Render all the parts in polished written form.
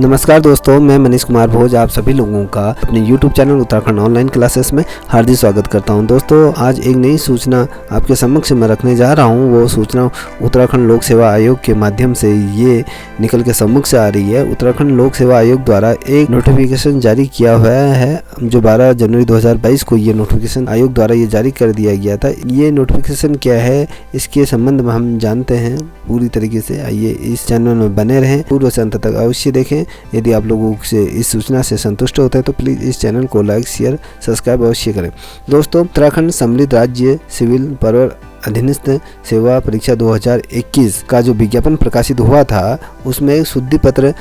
नमस्कार दोस्तों, मैं मनीष कुमार भोज आप सभी लोगों का अपने YouTube channel Uttarakhand online classes में हार्दिक स्वागत करता हूं। दोस्तों, आज एक नई सूचना आपके समक्ष मैं रखने जा रहा हूं। वो सूचना उत्तराखंड लोक सेवा आयोग के माध्यम से ये निकल के सम्मुख से आ रही है। उत्तराखंड लोक सेवा आयोग द्वारा एक नोटिफिकेशन जारी किया हुआ है, जो 12 जनवरी 2022 को ये नोटिफिकेशन आयोग द्वारा ये जारी कर दिया गया था। ये नोटिफिकेशन क्या है, इसके संबंध में हम जानते हैं पूरी तरीके से। आइए इस चैनल में बने रहें, पूर्व से अंत तक अवश्य देखें। यदि आप लोगों से इस सूचना से संतुष्ट होते हैं तो प्लीज़ इस चैनल को लाइक, शेयर, सब्सक्राइब अवश्य करें। दोस्तों, उत्तराखंड सम्मिलित राज्य सिविल पर्व अधीनस्थ सेवा परीक्षा 2021 का जो विज्ञापन प्रकाशित हुआ था, उसमें एक शुद्धि पत्र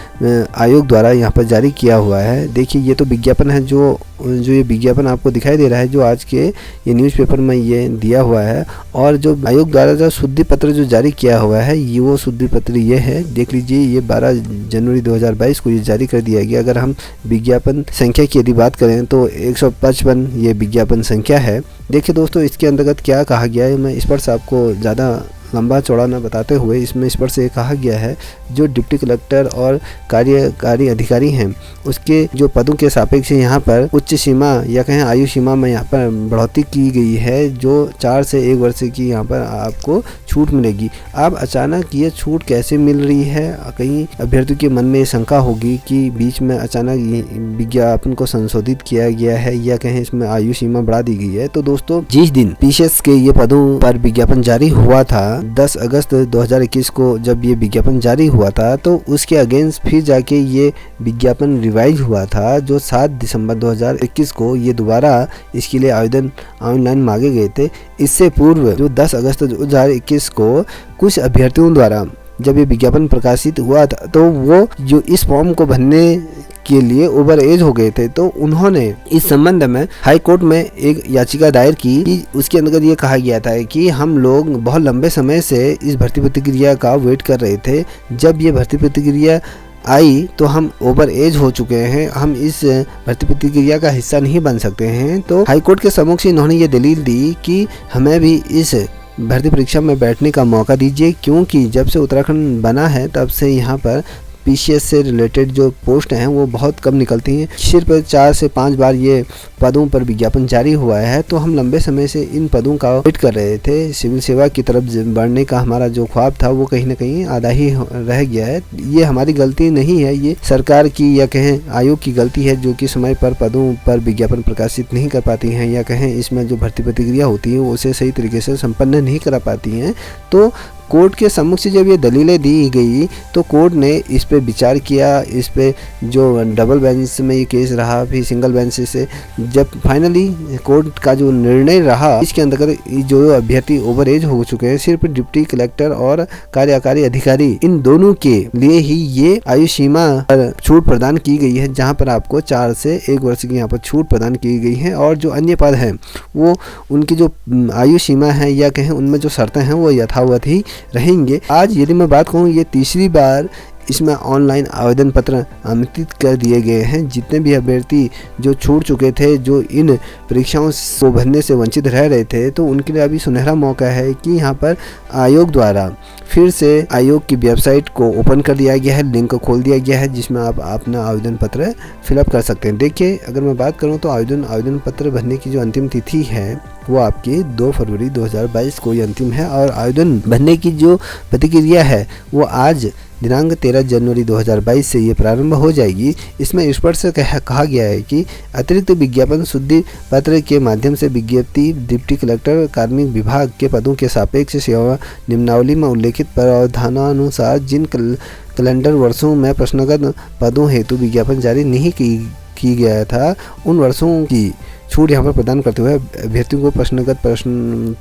आयोग द्वारा यहाँ पर जारी किया हुआ है। देखिए, ये तो विज्ञापन है, जो ये विज्ञापन आपको दिखाई दे रहा है, जो आज के ये न्यूज़पेपर में ये दिया हुआ है। और जो आयोग द्वारा जो शुद्धि पत्र जो जारी किया हुआ है, ये वो शुद्धि पत्र ये है। देख लीजिए, ये 12 जनवरी 2022 को ये जारी कर दिया गया। अगर हम विज्ञापन संख्या की यदि बात करें तो 155 ये विज्ञापन संख्या है। देखिए दोस्तों, इसके अंतर्गत क्या कहा गया है, मैं इस पर से आपको ज़्यादा लंबा चौड़ा न बताते हुए इसमें इस पर से कहा गया है, जो डिप्टी कलेक्टर और कार्यकारी अधिकारी हैं, उसके जो पदों के सापेक्ष यहाँ पर उच्च सीमा या कहें आयु सीमा में यहाँ पर बढ़ोतरी की गई है, जो 4 से 1 वर्ष की यहाँ पर आपको छूट मिलेगी। अब अचानक ये छूट कैसे मिल रही है, कहीं अभ्यर्थियों के मन में शंका होगी कि बीच में अचानक विज्ञापन को संशोधित किया गया है या कहें इसमें आयु सीमा बढ़ा दी गई है। तो दोस्तों, जिस दिन पीसीएस के ये पदों पर विज्ञापन जारी हुआ था 10 अगस्त 2021 को, जब ये विज्ञापन जारी हुआ था, तो उसके अगेंस्ट फिर जाके ये विज्ञापन रिवाइज हुआ था, जो 7 दिसंबर 2021 को ये दोबारा इसके लिए आवेदन ऑनलाइन मांगे गए थे। इससे पूर्व जो 10 अगस्त 2021 को कुछ अभ्यर्थियों द्वारा जब ये विज्ञापन प्रकाशित हुआ था, तो वो जो इस फॉर्म को भरने के लिए ओवर एज हो गए थे, तो उन्होंने इस संबंध में हाई कोर्ट में एक याचिका दायर की कि उसके अंदर ये कहा गया था कि हम लोग बहुत लंबे समय से इस भर्ती प्रतिक्रिया का वेट कर रहे थे। जब ये भर्ती प्रतिक्रिया आई तो हम ओवर एज हो चुके हैं, हम इस भर्ती प्रतिक्रिया का हिस्सा नहीं बन सकते हैं। तो हाई कोर्ट के सम्मुख इन्होंने ये दलील दी कि हमें भी इस भर्ती परीक्षा में बैठने का मौका दीजिए, क्योंकि जब से उत्तराखंड बना है तब से यहाँ पर पीसीएस से रिलेटेड जो पोस्ट हैं वो बहुत कम निकलती हैं। सिर्फ 4 से 5 बार ये पदों पर विज्ञापन जारी हुआ है, तो हम लंबे समय से इन पदों का वेट कर रहे थे। सिविल सेवा की तरफ बढ़ने का हमारा जो ख्वाब था वो कहीं ना कहीं आधा ही रह गया है। ये हमारी गलती नहीं है, ये सरकार की या कहें आयोग की गलती है, जो कि समय पर पदों पर विज्ञापन प्रकाशित नहीं कर पाती हैं, या कहें इसमें जो भर्ती प्रतिक्रिया होती है उसे सही तरीके से संपन्न नहीं करा पाती हैं। तो कोर्ट के सम्मुख से जब ये दलीलें दी गई तो कोर्ट ने इस पे विचार किया। इस पे जो डबल बेंच में ये केस रहा, फिर सिंगल बेंच से जब फाइनली कोर्ट का जो निर्णय रहा, इसके अंतर्गत जो अभ्यर्थी ओवर एज हो चुके हैं, सिर्फ डिप्टी कलेक्टर और कार्यकारी अधिकारी, इन दोनों के लिए ही ये आयु सीमा पर छूट प्रदान की गई है, जहाँ पर आपको 4 से 1 वर्ष की यहाँ पर छूट प्रदान की गई है। और जो अन्य पद हैं वो उनकी जो आयु सीमा है या कहें उनमें जो शर्तें हैं वो यथावत ही रहेंगे। आज यदि मैं बात कहूँ, ये तीसरी बार इसमें ऑनलाइन आवेदन पत्र आमंत्रित कर दिए गए हैं। जितने भी अभ्यर्थी जो छूट चुके थे, जो इन परीक्षाओं को भरने से वंचित रह रहे थे, तो उनके लिए अभी सुनहरा मौका है कि यहाँ पर आयोग द्वारा फिर से आयोग की वेबसाइट को ओपन कर दिया गया है, लिंक खोल दिया गया है, जिसमें आप अपना आवेदन पत्र फिलअप कर सकते हैं। देखिए, अगर मैं बात करूँ तो आवेदन पत्र भरने की जो अंतिम तिथि है वो आपकी 2 फरवरी 2022 को ही अंतिम है, और आवेदन भरने की जो प्रतिक्रिया है वो आज दिनांक 13 जनवरी 2022 से ये प्रारंभ हो जाएगी। इसमें स्पष्ट से कहा गया है कि अतिरिक्त विज्ञापन शुद्धि पत्र के माध्यम से विज्ञप्ति डिप्टी कलेक्टर कार्मिक विभाग के पदों के सापेक्ष सेवा निम्नावली में उल्लेखित प्रावधानानुसार जिन कैलेंडर वर्षों में प्रश्नगत पदों हेतु विज्ञापन जारी नहीं की गया था, उन वर्षों की छूट यहाँ पर प्रदान करते हुए अभ्यर्थियों को प्रश्नगत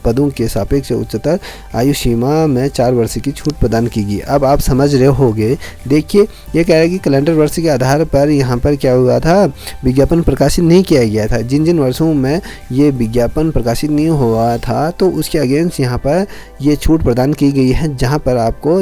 पदों के सापेक्ष उच्चतर आयु सीमा में 4 वर्ष की छूट प्रदान की गई। अब आप समझ रहे होंगे। देखिए, ये कह रहा है कि कैलेंडर वर्ष के आधार पर यहाँ पर क्या हुआ था, विज्ञापन प्रकाशित नहीं किया गया था। जिन जिन वर्षों में ये विज्ञापन प्रकाशित नहीं हुआ था, तो उसके अगेंस्ट यहाँ पर ये छूट प्रदान की गई है, जहाँ पर आपको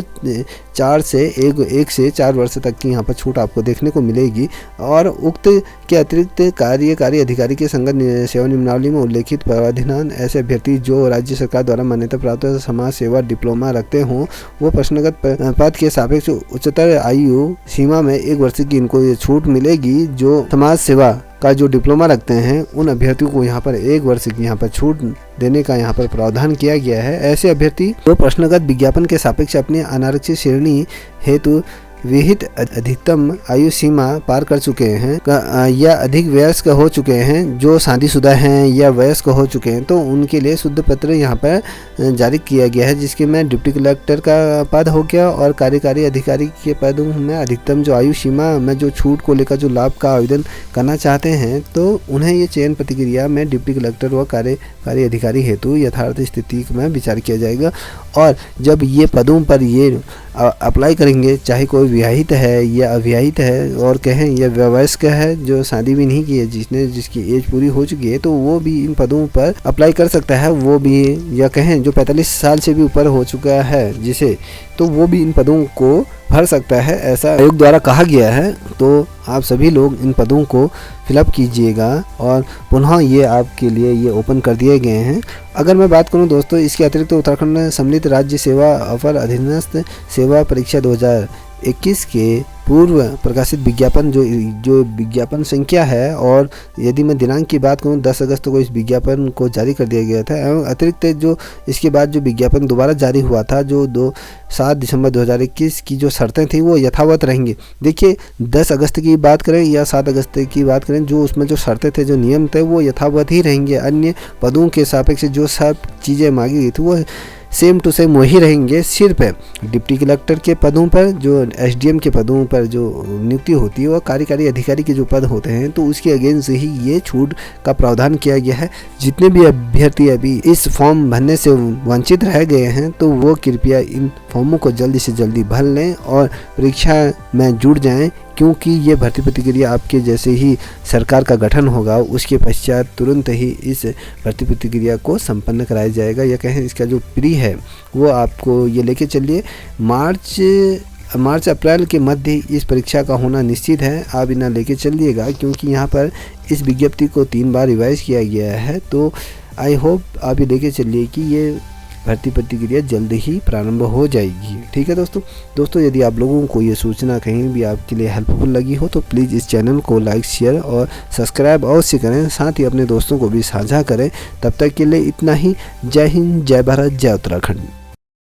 1 से 4 वर्ष तक की यहाँ पर छूट आपको देखने को मिलेगी। और उक्त के अतिरिक्त कार्यकारी अधिकारी के संगत सेवा नियमावली में उल्लेखित प्रावधान ऐसे अभ्यर्थी जो राज्य सरकार द्वारा मान्यता प्राप्त समाज सेवा डिप्लोमा रखते हों वो प्रश्नगत पद के सापेक्ष उच्चतर आयु सीमा में 1 वर्ष की इनको ये छूट मिलेगी। जो समाज सेवा का जो डिप्लोमा रखते हैं उन अभ्यर्थियों को यहाँ पर 1 वर्ष की यहाँ पर छूट देने का यहाँ पर प्रावधान किया गया है। ऐसे अभ्यर्थी जो प्रश्नगत विज्ञापन के सापेक्ष अपनी अनारक्षित श्रेणी हेतु विहित अधिकतम आयु सीमा पार कर चुके हैं या अधिक वयस्क हो चुके हैं, जो शादीशुदा हैं या वयस्क हो चुके हैं, तो उनके लिए शुद्ध पत्र यहाँ पर जारी किया गया है, जिसके में डिप्टी कलेक्टर का पद हो गया और कार्यकारी अधिकारी के पदों में अधिकतम जो आयु सीमा में जो छूट को लेकर जो लाभ का आवेदन करना चाहते हैं तो उन्हें ये चयन प्रक्रिया में डिप्टी कलेक्टर व कार्यकारी अधिकारी हेतु यथार्थ स्थिति में विचार किया जाएगा। और जब ये पदों पर ये अप्लाई करेंगे, चाहे कोई विवाहित है या अविवाहित है और कहें या वयस्क है जो शादी भी नहीं की है, जिसकी एज पूरी हो चुकी है, तो वो भी इन पदों पर अप्लाई कर सकता है। वो भी या कहें जो 45 साल से भी ऊपर हो चुका है जिसे, तो वो भी इन पदों को भर सकता है, ऐसा आयोग द्वारा कहा गया है। तो आप सभी लोग इन पदों को फिलअप कीजिएगा और पुनः ये आपके लिए ये ओपन कर दिए गए हैं। अगर मैं बात करूं दोस्तों, इसके अतिरिक्त उत्तराखंड सम्मिलित राज्य सेवा अपर अधीनस्थ सेवा परीक्षा 2021 के पूर्व प्रकाशित विज्ञापन जो विज्ञापन संख्या है, और यदि मैं दिनांक की बात करूं 10 अगस्त को इस विज्ञापन को जारी कर दिया गया था। एवं अतिरिक्त जो इसके बाद जो विज्ञापन दोबारा जारी हुआ था जो 7 दिसंबर 2021 की जो शर्तें थी वो यथावत रहेंगी। देखिए 10 अगस्त की बात करें या 7 अगस्त की बात करें, जो उसमें जो शर्तें थे, जो नियम थे वो यथावत ही रहेंगे। अन्य पदों के सापेक्ष जो सब चीज़ें मांगी गई थी वो सेम टू सेम वही रहेंगे। सिर्फ डिप्टी कलेक्टर के पदों पर, जो एसडीएम के पदों पर जो नियुक्ति होती है, वो कार्यकारी अधिकारी के जो पद होते हैं तो उसके अगेंस्ट ही ये छूट का प्रावधान किया गया है। जितने भी अभ्यर्थी अभी इस फॉर्म भरने से वंचित रह गए हैं तो वो कृपया इन फॉर्मों को जल्दी से जल्दी भर लें और परीक्षा में जुड़ जाएं, क्योंकि ये भर्ती प्रक्रिया आपके जैसे ही सरकार का गठन होगा उसके पश्चात तुरंत ही इस भर्ती प्रक्रिया को संपन्न कराया जाएगा। या कहें इसका जो प्री है वो आपको ये लेके चलिए मार्च अप्रैल के मध्य इस परीक्षा का होना निश्चित है। आप इन्हें लेके चलिएगा, क्योंकि यहाँ पर इस विज्ञप्ति को 3 बार रिवाइज किया गया है। तो आई होप आप ये लेके चलिए कि ये भर्ती प्रक्रिया जल्द ही प्रारंभ हो जाएगी। ठीक है दोस्तों यदि आप लोगों को ये सूचना कहीं भी आपके लिए हेल्पफुल लगी हो तो प्लीज़ इस चैनल को लाइक, शेयर और सब्सक्राइब अवश्य करें, साथ ही अपने दोस्तों को भी साझा करें। तब तक के लिए इतना ही। जय हिंद, जय भारत, जय उत्तराखंड।